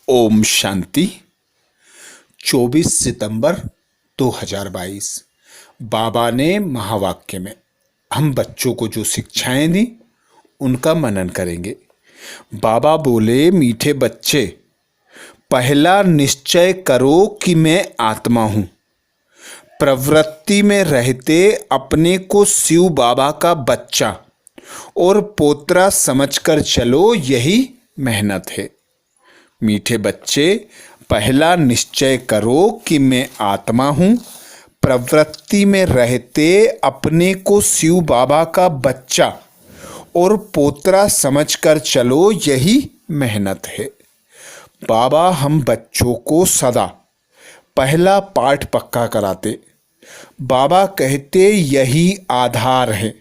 ओम शांति। 24 सितंबर 2022। बाबा ने महावाक्य में हम बच्चों को जो शिक्षाएं दी उनका मनन करेंगे। बाबा बोले, मीठे बच्चे, पहला निश्चय करो कि मैं आत्मा हूं। प्रवृत्ति में रहते अपने को शिव बाबा का बच्चा और पोत्रा समझकर चलो, यही मेहनत है। मीठे बच्चे, पहला निश्चय करो कि मैं आत्मा हूं। प्रवृत्ति में रहते अपने को शिव बाबा का बच्चा और पोत्रा समझकर चलो, यही मेहनत है। बाबा हम बच्चों को सदा पहला पाठ पक्का कराते। बाबा कहते, यही आधार है,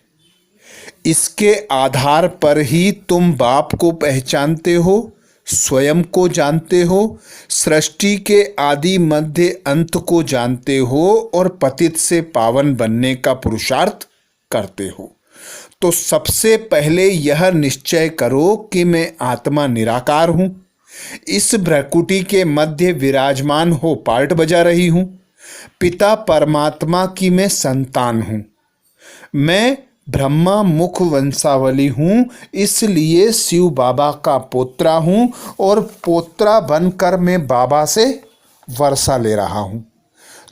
इसके आधार पर ही तुम बाप को पहचानते हो, स्वयं को जानते हो, सृष्टि के आदि मध्य अंत को जानते हो और पतित से पावन बनने का पुरुषार्थ करते हो। तो सबसे पहले यह निश्चय करो कि मैं आत्मा निराकार हूं, इस भ्रकुटी के मध्य विराजमान हो पार्ट बजा रही हूं। पिता परमात्मा की मैं संतान हूं। मैं ब्रह्मा मुख वंशावली हूँ, इसलिए शिव बाबा का पोत्रा हूँ और पोत्रा बनकर मैं बाबा से वर्षा ले रहा हूँ।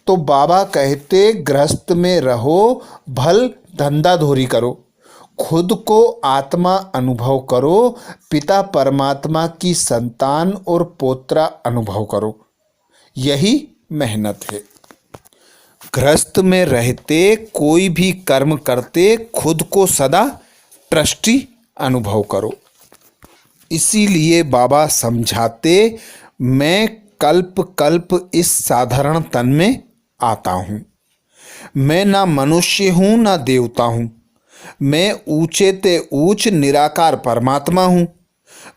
तो बाबा कहते, गृहस्थ में रहो, भल धंधाधोरी करो, खुद को आत्मा अनुभव करो, पिता परमात्मा की संतान और पोत्रा अनुभव करो, यही मेहनत है। गृहस्थ में रहते कोई भी कर्म करते खुद को सदा ट्रस्टी अनुभव करो। इसीलिए बाबा समझाते, मैं कल्प कल्प इस साधारण तन में आता हूँ। मैं ना मनुष्य हूँ ना देवता हूँ। मैं ऊंचे ते ऊंच निराकार परमात्मा हूँ।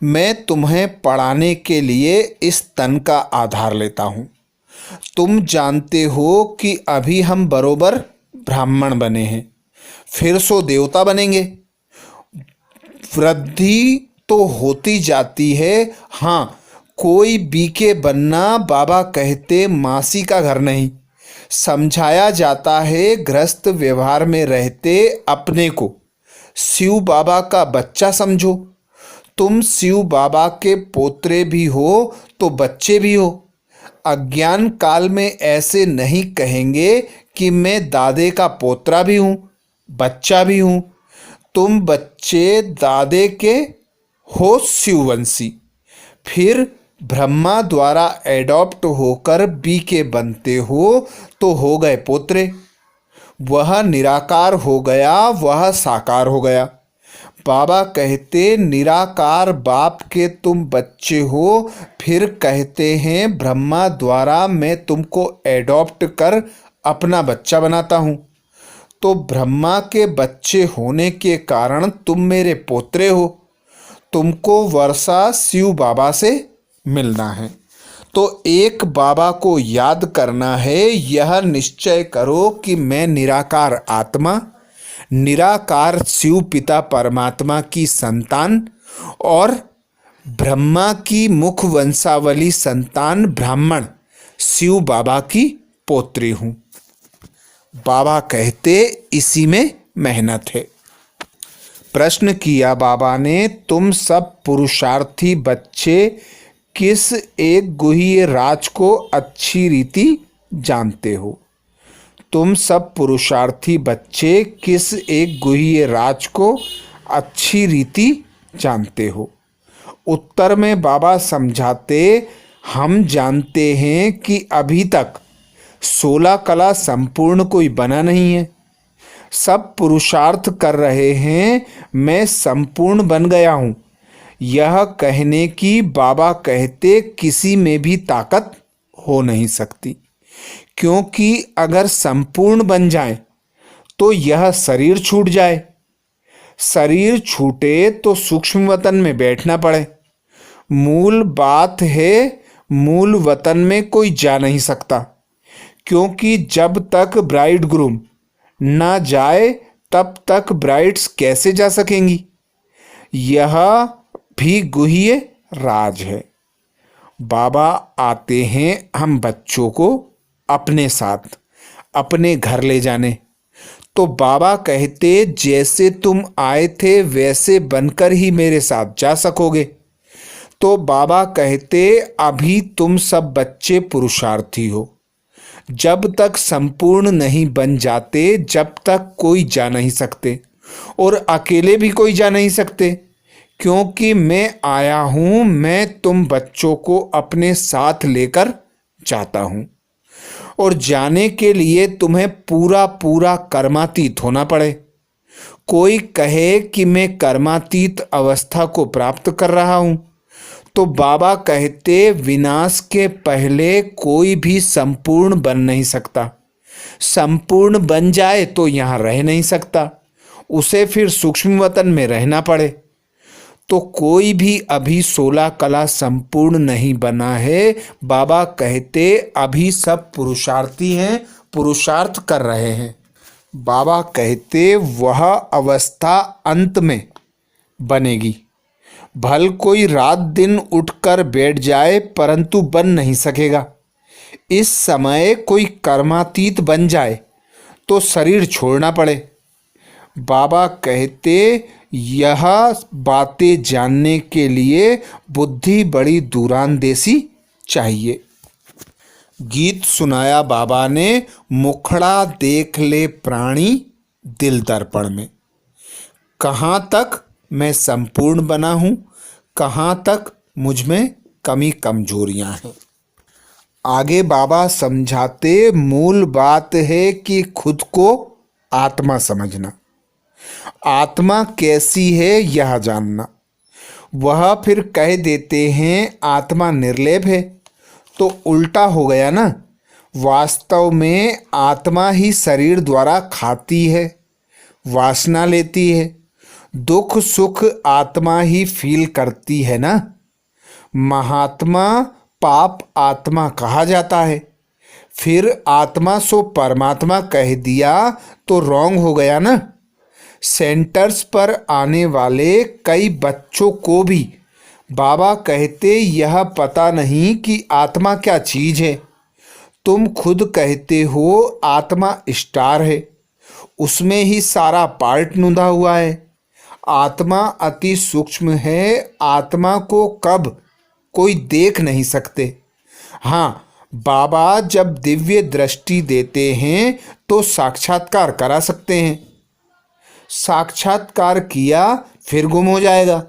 मैं तुम्हें पढ़ाने के लिए इस तन का आधार लेता हूँ। तुम जानते हो कि अभी हम बरोबर ब्राह्मण बने हैं, फिर सो देवता बनेंगे। वृद्धि तो होती जाती है। हाँ, कोई बीके बनना बाबा कहते मासी का घर नहीं। समझाया जाता है, गृहस्थ व्यवहार में रहते अपने को शिव बाबा का बच्चा समझो। तुम शिव बाबा के पोत्रे भी हो तो बच्चे भी हो। अज्ञान काल में ऐसे नहीं कहेंगे कि मैं दादे का पोत्रा भी हूँ, बच्चा भी हूँ। तुम बच्चे दादे के हो शिववंशी, फिर ब्रह्मा द्वारा एडॉप्ट होकर बी के बनते हो तो हो गए पोत्रे। वह निराकार हो गया, वह साकार हो गया। बाबा कहते, निराकार बाप के तुम बच्चे हो, फिर कहते हैं ब्रह्मा द्वारा मैं तुमको एडॉप्ट कर अपना बच्चा बनाता हूँ। तो ब्रह्मा के बच्चे होने के कारण तुम मेरे पोत्रे हो। तुमको वर्षा शिव बाबा से मिलना है। तो एक बाबा को याद करना है, यह निश्चय करो कि मैं निराकार आत्मा, निराकार शिव पिता परमात्मा की संतान और ब्रह्मा की मुख वंशावली संतान ब्राह्मण शिव बाबा की पोत्री हूँ। बाबा कहते, इसी में मेहनत है। प्रश्न किया बाबा ने, तुम सब पुरुषार्थी बच्चे किस एक गुह्य राज को अच्छी रीति जानते हो? तुम सब पुरुषार्थी बच्चे किस एक गुह्य राज को अच्छी रीति जानते हो? उत्तर में बाबा समझाते, हम जानते हैं कि अभी तक 16 कला संपूर्ण कोई बना नहीं है। सब पुरुषार्थ कर रहे हैं, मैं संपूर्ण बन गया हूँ। यह कहने की बाबा कहते किसी में भी ताकत हो नहीं सकती, क्योंकि अगर संपूर्ण बन जाए तो यह शरीर छूट जाए। शरीर छूटे तो सूक्ष्म वतन में बैठना पड़े। मूल बात है, मूल वतन में कोई जा नहीं सकता, क्योंकि जब तक ब्राइड ग्रूम ना जाए तब तक ब्राइड्स कैसे जा सकेंगी। यह भी गुह्य राज है। बाबा आते हैं हम बच्चों को अपने साथ अपने घर ले जाने। तो बाबा कहते जैसे तुम आए थे वैसे बनकर ही मेरे साथ जा सकोगे। तो बाबा कहते अभी तुम सब बच्चे पुरुषार्थी हो, जब तक संपूर्ण नहीं बन जाते जब तक कोई जा नहीं सकते, और अकेले भी कोई जा नहीं सकते, क्योंकि मैं आया हूं, मैं तुम बच्चों को अपने साथ लेकर जाता हूं। और जाने के लिए तुम्हें पूरा पूरा कर्मातीत होना पड़े। कोई कहे कि मैं कर्मातीत अवस्था को प्राप्त कर रहा हूं, तो बाबा कहते विनाश के पहले कोई भी संपूर्ण बन नहीं सकता। संपूर्ण बन जाए तो यहाँ रह नहीं सकता, उसे फिर सूक्ष्म वतन में रहना पड़े। तो कोई भी अभी 16 कला संपूर्ण नहीं बना है। बाबा कहते अभी सब पुरुषार्थी हैं, पुरुषार्थ कर रहे हैं। बाबा कहते वह अवस्था अंत में बनेगी। भल कोई रात दिन उठकर बैठ जाए परंतु बन नहीं सकेगा। इस समय कोई कर्मातीत बन जाए तो शरीर छोड़ना पड़े। बाबा कहते यह बातें जानने के लिए बुद्धि बड़ी दूरांदेशी चाहिए। गीत सुनाया बाबा ने, मुखड़ा देख ले प्राणी दिल दर्पण में। कहाँ तक मैं संपूर्ण बना हूँ, कहाँ तक मुझ में कमी कमजोरियाँ हैं। आगे बाबा समझाते मूल बात है कि खुद को आत्मा समझना, आत्मा कैसी है यह जानना। वह फिर कह देते हैं आत्मा निर्लेप है, तो उल्टा हो गया ना। वास्तव में आत्मा ही शरीर द्वारा खाती है, वासना लेती है, दुख सुख आत्मा ही फील करती है ना। महात्मा पाप आत्मा कहा जाता है। फिर आत्मा सो परमात्मा कह दिया तो रॉन्ग हो गया ना। सेंटर्स पर आने वाले कई बच्चों को भी बाबा कहते यह पता नहीं कि आत्मा क्या चीज है। तुम खुद कहते हो आत्मा स्टार है, उसमें ही सारा पार्ट नुदा हुआ है। आत्मा अति सूक्ष्म है, आत्मा को कब कोई देख नहीं सकते। हाँ, बाबा जब दिव्य दृष्टि देते हैं तो साक्षात्कार करा सकते हैं। साक्षात्कार किया फिर गुम हो जाएगा।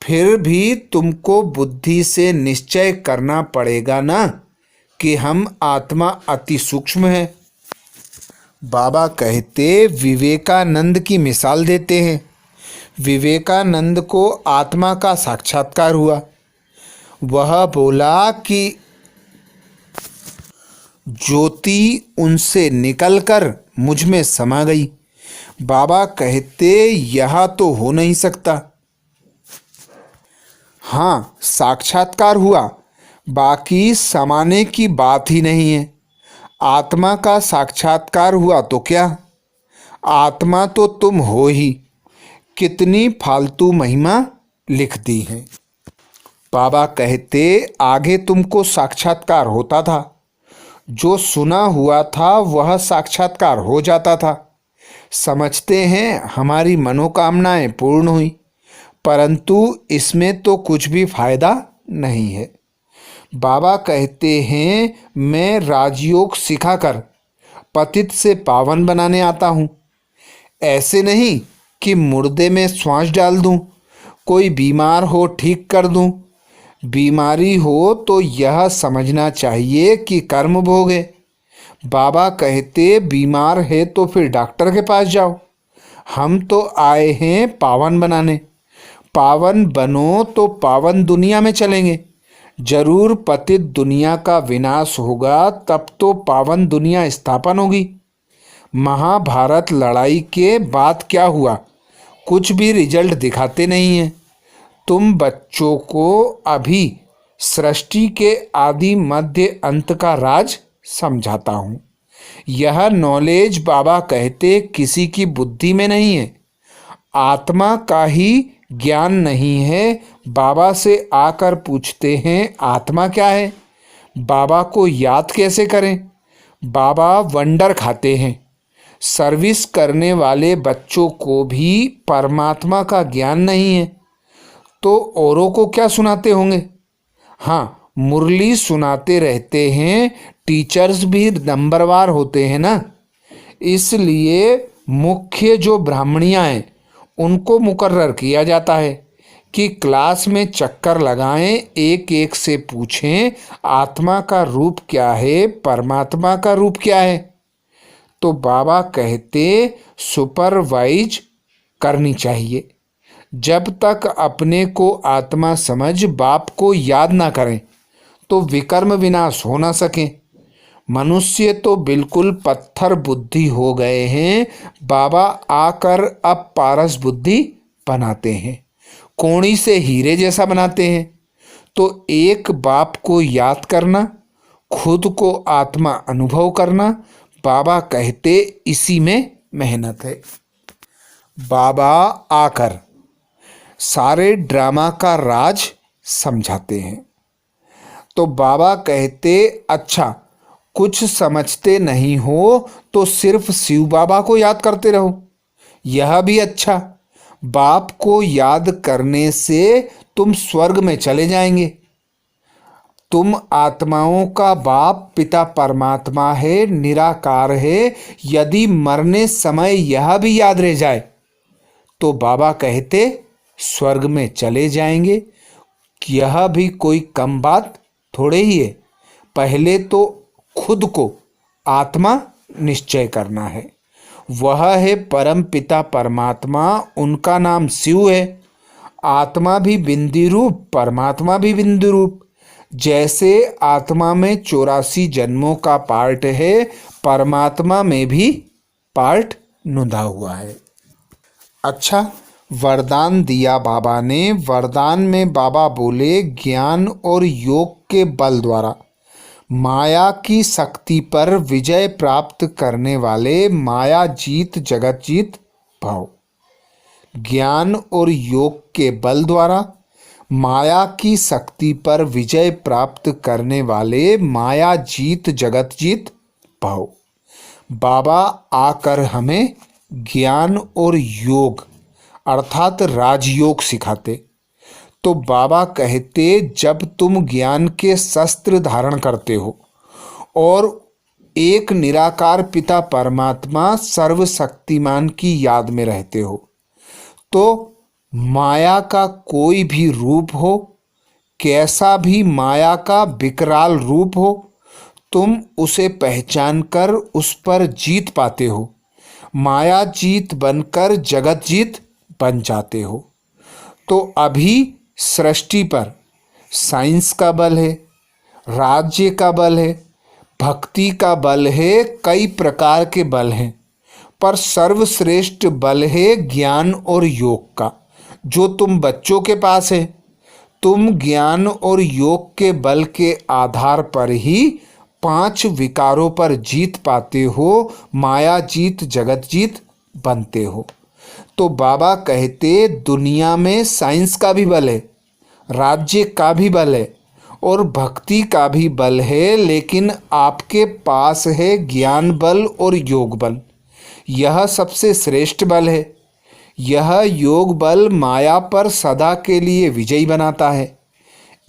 फिर भी तुमको बुद्धि से निश्चय करना पड़ेगा ना कि हम आत्मा अति सूक्ष्म है। बाबा कहते विवेकानंद की मिसाल देते हैं। विवेकानंद को आत्मा का साक्षात्कार हुआ। वह बोला कि ज्योति उनसे निकलकर मुझ में समा गई। बाबा कहते यह तो हो नहीं सकता। हाँ, साक्षात्कार हुआ, बाकी समाने की बात ही नहीं है। आत्मा का साक्षात्कार हुआ तो क्या, आत्मा तो तुम हो ही। कितनी फालतू महिमा लिख दी है। बाबा कहते आगे तुमको साक्षात्कार होता था, जो सुना हुआ था वह साक्षात्कार हो जाता था। समझते हैं हमारी मनोकामनाएं पूर्ण हुई, परंतु इसमें तो कुछ भी फायदा नहीं है। बाबा कहते हैं मैं राजयोग सिखाकर पतित से पावन बनाने आता हूँ। ऐसे नहीं कि मुर्दे में श्वास डाल दूं, कोई बीमार हो ठीक कर दूं। बीमारी हो तो यह समझना चाहिए कि कर्म भोग है। बाबा कहते बीमार है तो फिर डॉक्टर के पास जाओ। हम तो आए हैं पावन बनाने। पावन बनो तो पावन दुनिया में चलेंगे। जरूर पतित दुनिया का विनाश होगा, तब तो पावन दुनिया स्थापन होगी। महाभारत लड़ाई के बाद क्या हुआ, कुछ भी रिजल्ट दिखाते नहीं हैं। तुम बच्चों को अभी सृष्टि के आदि मध्य अंत का राज समझाता हूँ। यह नॉलेज बाबा कहते किसी की बुद्धि में नहीं है। आत्मा का ही ज्ञान नहीं है, बाबा से आकर पूछते हैं आत्मा क्या है, बाबा को याद कैसे करें। बाबा वंडर खाते हैं। सर्विस करने वाले बच्चों को भी परमात्मा का ज्ञान नहीं है तो औरों को क्या सुनाते होंगे। हाँ, मुरली सुनाते रहते हैं। टीचर्स भी नंबरवार होते हैं ना, इसलिए मुख्य जो ब्राह्मणियाँ हैं उनको मुकर्रर किया जाता है कि क्लास में चक्कर लगाएं, एक एक से पूछें आत्मा का रूप क्या है, परमात्मा का रूप क्या है। तो बाबा कहते सुपरवाइज करनी चाहिए। जब तक अपने को आत्मा समझ बाप को याद ना करें तो विकर्म विनाश हो ना सके। मनुष्य तो बिल्कुल पत्थर बुद्धि हो गए हैं, बाबा आकर अब पारस बुद्धि बनाते हैं, कोड़ी से हीरे जैसा बनाते हैं। तो एक बाप को याद करना, खुद को आत्मा अनुभव करना, बाबा कहते इसी में मेहनत है। बाबा आकर सारे ड्रामा का राज समझाते हैं। तो बाबा कहते अच्छा, कुछ समझते नहीं हो तो सिर्फ शिव बाबा को याद करते रहो, यह भी अच्छा। बाप को याद करने से तुम स्वर्ग में चले जाएंगे। तुम आत्माओं का बाप पिता परमात्मा है, निराकार है। यदि मरने समय यह भी याद रह जाए तो बाबा कहते स्वर्ग में चले जाएंगे। यह भी कोई कम बात थोड़े ही है। पहले तो खुद को आत्मा निश्चय करना है। वह है परम पिता परमात्मा, उनका नाम शिव है। आत्मा भी बिंदी रूप, परमात्मा भी बिंदी रूप। जैसे आत्मा में 84 जन्मों का पार्ट है, परमात्मा में भी पार्ट नुदा हुआ है। अच्छा, वरदान दिया बाबा ने। वरदान में बाबा बोले ज्ञान और योग के बल द्वारा माया की शक्ति पर विजय प्राप्त करने वाले माया जीत जगत जीत भाव। ज्ञान और योग के बल द्वारा माया की शक्ति पर विजय प्राप्त करने वाले माया जीत जगत जीत भाव। बाबा आकर हमें ज्ञान और योग अर्थात राजयोग सिखाते। तो बाबा कहते जब तुम ज्ञान के शस्त्र धारण करते हो और एक निराकार पिता परमात्मा सर्वशक्तिमान की याद में रहते हो तो माया का कोई भी रूप हो, कैसा भी माया का विकराल रूप हो, तुम उसे पहचान कर उस पर जीत पाते हो। माया जीत बनकर जगत जीत बन जाते हो। तो अभी सृष्टि पर साइंस का बल है, राज्य का बल है, भक्ति का बल है, कई प्रकार के बल हैं, पर सर्वश्रेष्ठ बल है ज्ञान और योग का, जो तुम बच्चों के पास है। तुम ज्ञान और योग के बल के आधार पर ही 5 विकारों पर जीत पाते हो, माया जीत जगत जीत बनते हो। तो बाबा कहते दुनिया में साइंस का भी बल है, राज्य का भी बल है और भक्ति का भी बल है, लेकिन आपके पास है ज्ञान बल और योग बल। यह सबसे श्रेष्ठ बल है। यह योग बल माया पर सदा के लिए विजयी बनाता है।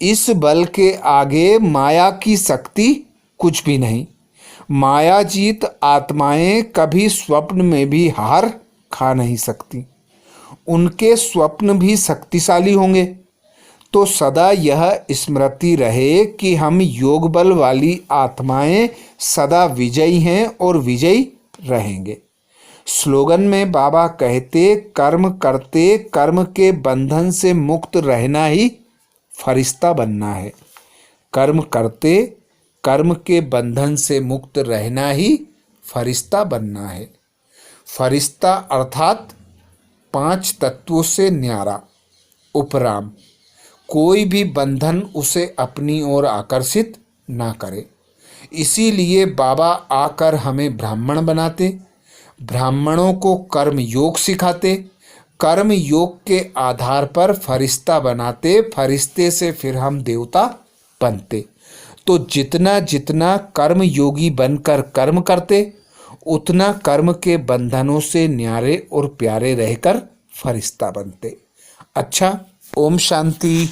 इस बल के आगे माया की शक्ति कुछ भी नहीं। माया जीत आत्माएं कभी स्वप्न में भी हार खा नहीं सकती। उनके स्वप्न भी शक्तिशाली होंगे। तो सदा यह स्मृति रहे कि हम योग बल वाली आत्माएं सदा विजयी हैं और विजयी रहेंगे। स्लोगन में बाबा कहते कर्म करते कर्म के बंधन से मुक्त रहना ही फरिश्ता बनना है। कर्म करते कर्म के बंधन से मुक्त रहना ही फरिश्ता बनना है। फरिश्ता अर्थात 5 तत्वों से न्यारा, उपराम। कोई भी बंधन उसे अपनी ओर आकर्षित ना करे। इसीलिए बाबा आकर हमें ब्राह्मण बनाते, ब्राह्मणों को कर्म योग सिखाते, कर्म योग के आधार पर फरिश्ता बनाते, फरिश्ते से फिर हम देवता बनते। तो जितना जितना कर्म योगी बनकर कर्म करते, उतना कर्म के बंधनों से न्यारे और प्यारे रहकर फरिश्ता बनते। अच्छा, ओम शांति।